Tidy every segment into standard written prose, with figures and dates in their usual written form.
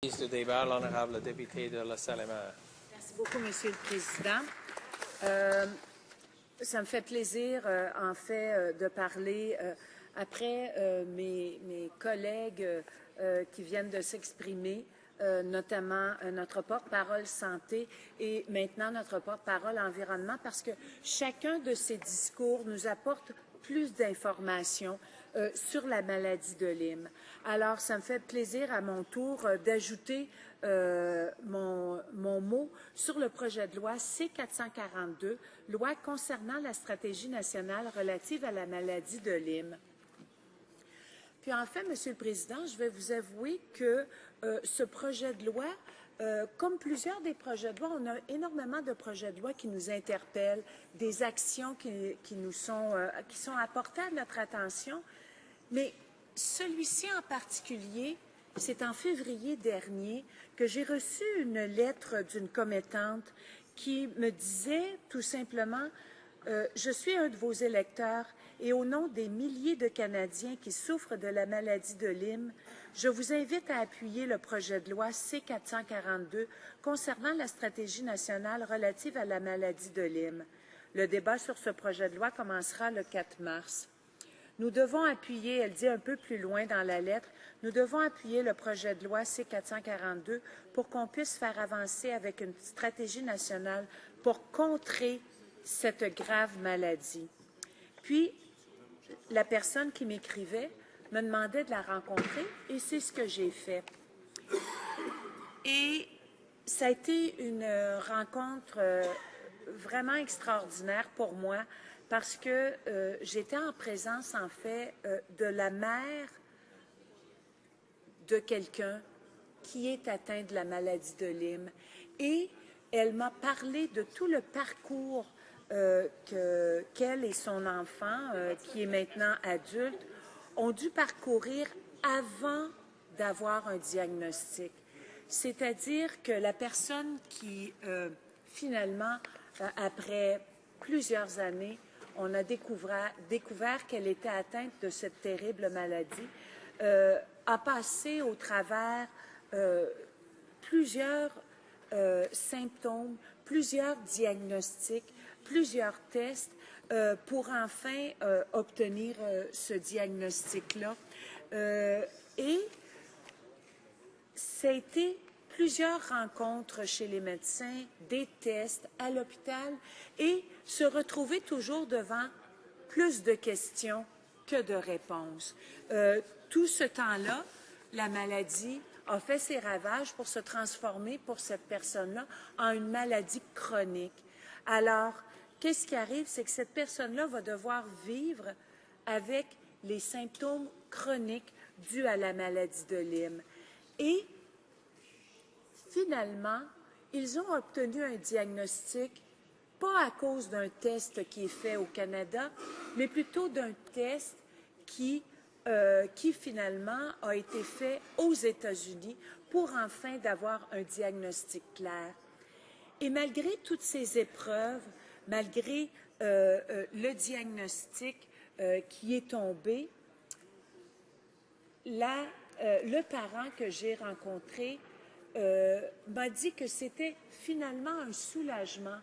Le débat, l'honorable député de la Salle-et-Mer. Merci beaucoup, Monsieur le Président. Ça me fait plaisir, en fait, de parler après mes collègues qui viennent de s'exprimer, notamment notre porte-parole santé et maintenant notre porte-parole environnement, parce que chacun de ces discours nous apporte plus d'informations sur la maladie de Lyme. Alors, ça me fait plaisir à mon tour d'ajouter mon mot sur le projet de loi C-442, loi concernant la stratégie nationale relative à la maladie de Lyme. Puis en fait, Monsieur le Président, je vais vous avouer que ce projet de loi, comme plusieurs des projets de loi, on a énormément de projets de loi qui nous interpellent, des actions qui sont apportées à notre attention, mais celui-ci en particulier, c'est en février dernier que j'ai reçu une lettre d'une commettante qui me disait tout simplement « Je suis un de vos électeurs et au nom des milliers de Canadiens qui souffrent de la maladie de Lyme, je vous invite à appuyer le projet de loi C-442 concernant la stratégie nationale relative à la maladie de Lyme. Le débat sur ce projet de loi commencera le 4 mars. Nous devons appuyer, elle dit un peu plus loin dans la lettre, nous devons appuyer le projet de loi C-442 pour qu'on puisse faire avancer avec une stratégie nationale pour contrer cette grave maladie. » Puis, la personne qui m'écrivait me demandait de la rencontrer et c'est ce que j'ai fait. Et ça a été une rencontre vraiment extraordinaire pour moi parce que j'étais en présence, en fait, de la mère de quelqu'un qui est atteint de la maladie de Lyme. Et elle m'a parlé de tout le parcours qu'elle et son enfant, qui est maintenant adulte, ont dû parcourir avant d'avoir un diagnostic. C'est-à-dire que la personne qui, finalement, après plusieurs années, on a découvert qu'elle était atteinte de cette terrible maladie, a passé au travers plusieurs symptômes, plusieurs diagnostics, plusieurs tests pour enfin obtenir ce diagnostic-là. Et ça a été plusieurs rencontres chez les médecins, des tests à l'hôpital et se retrouver toujours devant plus de questions que de réponses. Tout ce temps-là, la maladie a fait ses ravages pour se transformer pour cette personne-là en une maladie chronique. Alors, qu'est-ce qui arrive? C'est que cette personne-là va devoir vivre avec les symptômes chroniques dus à la maladie de Lyme. Et finalement, ils ont obtenu un diagnostic, pas à cause d'un test qui est fait au Canada, mais plutôt d'un test qui finalement a été fait aux États-Unis pour enfin d'avoir un diagnostic clair. Et malgré toutes ces épreuves, malgré le diagnostic qui est tombé, le parent que j'ai rencontré m'a dit que c'était finalement un soulagement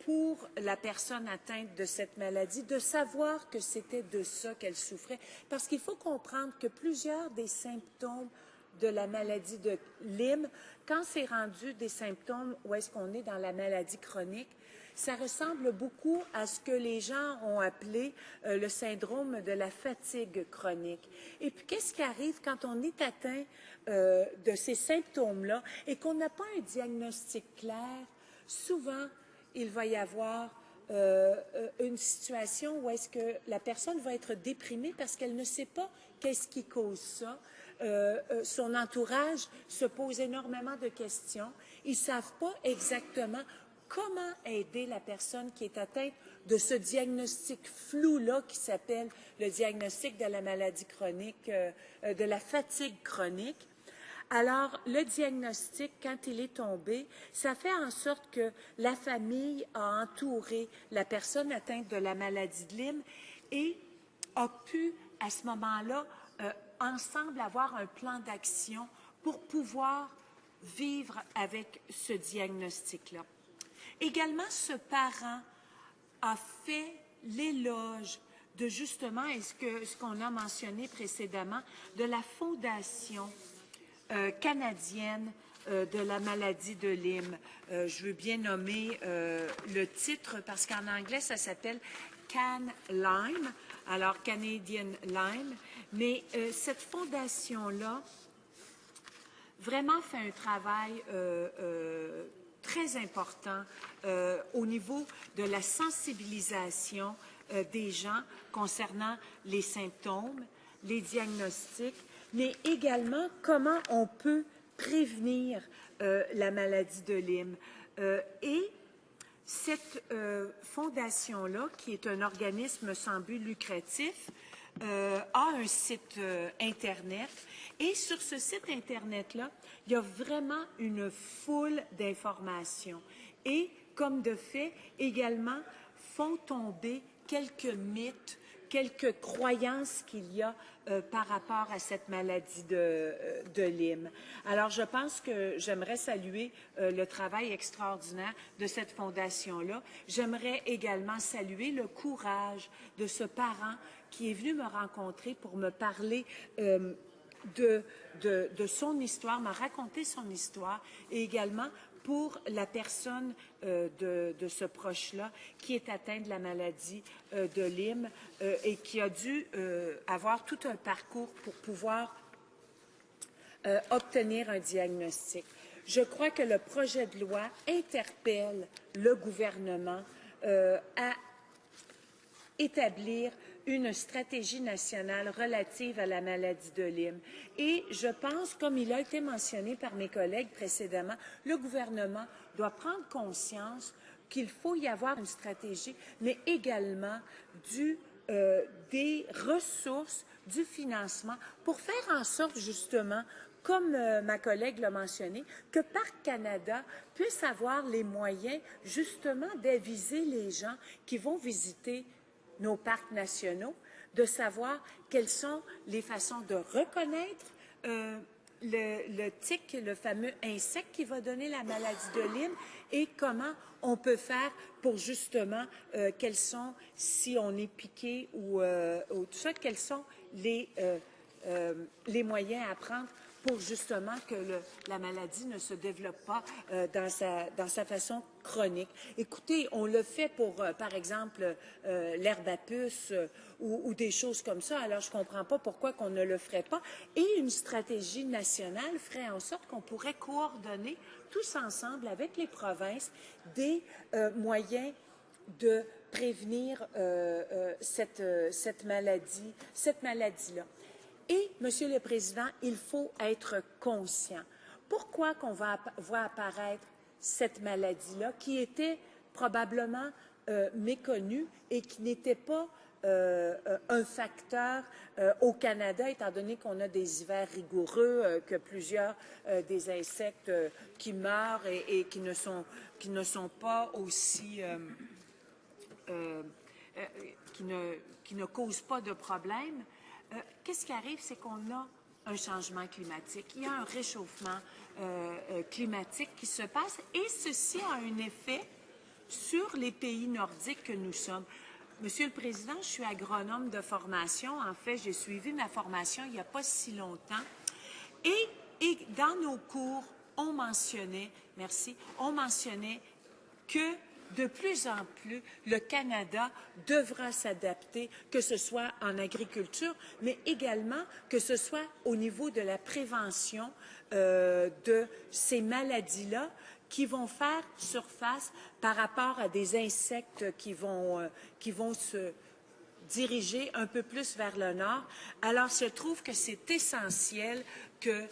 pour la personne atteinte de cette maladie, de savoir que c'était de ça qu'elle souffrait. Parce qu'il faut comprendre que plusieurs des symptômes de la maladie de Lyme, quand c'est rendu des symptômes où est-ce qu'on est dans la maladie chronique, ça ressemble beaucoup à ce que les gens ont appelé le syndrome de la fatigue chronique. Et puis, qu'est-ce qui arrive quand on est atteint de ces symptômes-là et qu'on n'a pas un diagnostic clair? Souvent, il va y avoir une situation où est-ce que la personne va être déprimée parce qu'elle ne sait pas qu'est-ce qui cause ça. Son entourage se pose énormément de questions. Ils ne savent pas exactement comment aider la personne qui est atteinte de ce diagnostic flou-là qui s'appelle le diagnostic de la maladie chronique, de la fatigue chronique. Alors, le diagnostic, quand il est tombé, ça fait en sorte que la famille a entouré la personne atteinte de la maladie de Lyme et a pu, à ce moment-là, ensemble avoir un plan d'action pour pouvoir vivre avec ce diagnostic-là. Également, ce parent a fait l'éloge de justement, et ce qu'on a mentionné précédemment, de la Fondation canadienne de la maladie de Lyme. Je veux bien nommer le titre parce qu'en anglais, ça s'appelle CanLyme, alors Canadian Lyme. Mais cette fondation-là vraiment fait un travail très important au niveau de la sensibilisation des gens concernant les symptômes, les diagnostics, mais également comment on peut prévenir la maladie de Lyme. Et cette fondation-là, qui est un organisme sans but lucratif, a un site Internet. Et sur ce site Internet-là, il y a vraiment une foule d'informations. Et, comme de fait, également, font tomber quelques mythes, quelques croyances qu'il y a par rapport à cette maladie de Lyme. Alors, je pense que j'aimerais saluer le travail extraordinaire de cette fondation-là. J'aimerais également saluer le courage de ce parent qui est venu me rencontrer pour me parler de son histoire, m'a raconté son histoire, et également pour la personne de ce proche-là qui est atteint de la maladie de Lyme et qui a dû avoir tout un parcours pour pouvoir obtenir un diagnostic. Je crois que le projet de loi interpelle le gouvernement à établir une stratégie nationale relative à la maladie de Lyme. Et je pense, comme il a été mentionné par mes collègues précédemment, le gouvernement doit prendre conscience qu'il faut y avoir une stratégie, mais également des ressources, du financement pour faire en sorte, justement, comme ma collègue l'a mentionné, que Parc Canada puisse avoir les moyens, justement, d'aviser les gens qui vont visiter nos parcs nationaux, de savoir quelles sont les façons de reconnaître le tic, le fameux insecte qui va donner la maladie de Lyme, et comment on peut faire pour justement, quels sont, si on est piqué ou tout ça, quels sont les moyens à prendre pour justement que la maladie ne se développe pas dans sa façon chronique. Écoutez, on le fait pour, par exemple, l'herbe à puce ou des choses comme ça, alors je ne comprends pas pourquoi qu'on ne le ferait pas. Et une stratégie nationale ferait en sorte qu'on pourrait coordonner tous ensemble avec les provinces des moyens de prévenir cette maladie-là. Et, Monsieur le Président, il faut être conscient. Pourquoi qu'on va voir apparaître cette maladie-là, qui était probablement méconnue et qui n'était pas un facteur au Canada, étant donné qu'on a des hivers rigoureux, que plusieurs des insectes qui meurent et qui ne sont pas aussi qui ne causent pas de problème. Qu'est-ce qui arrive, c'est qu'on a un changement climatique. Il y a un réchauffement climatique qui se passe et ceci a un effet sur les pays nordiques que nous sommes. Monsieur le Président, je suis agronome de formation. En fait, j'ai suivi ma formation il n'y a pas si longtemps. Et dans nos cours, on mentionnait que de plus en plus, le Canada devra s'adapter, que ce soit en agriculture, mais également que ce soit au niveau de la prévention de ces maladies-là qui vont faire surface par rapport à des insectes qui vont se diriger un peu plus vers le nord. Alors, je trouve que c'est essentiel que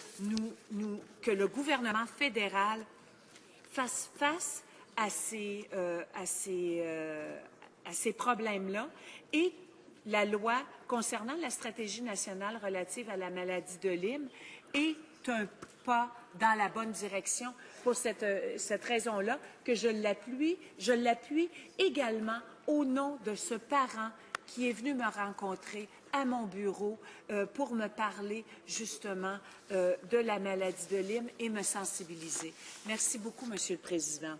que le gouvernement fédéral fasse face à ces problèmes-là, et la loi concernant la stratégie nationale relative à la maladie de Lyme est un pas dans la bonne direction. Pour cette raison-là que je l'appuie également au nom de ce parent qui est venu me rencontrer à mon bureau pour me parler justement de la maladie de Lyme et me sensibiliser. Merci beaucoup, Monsieur le Président.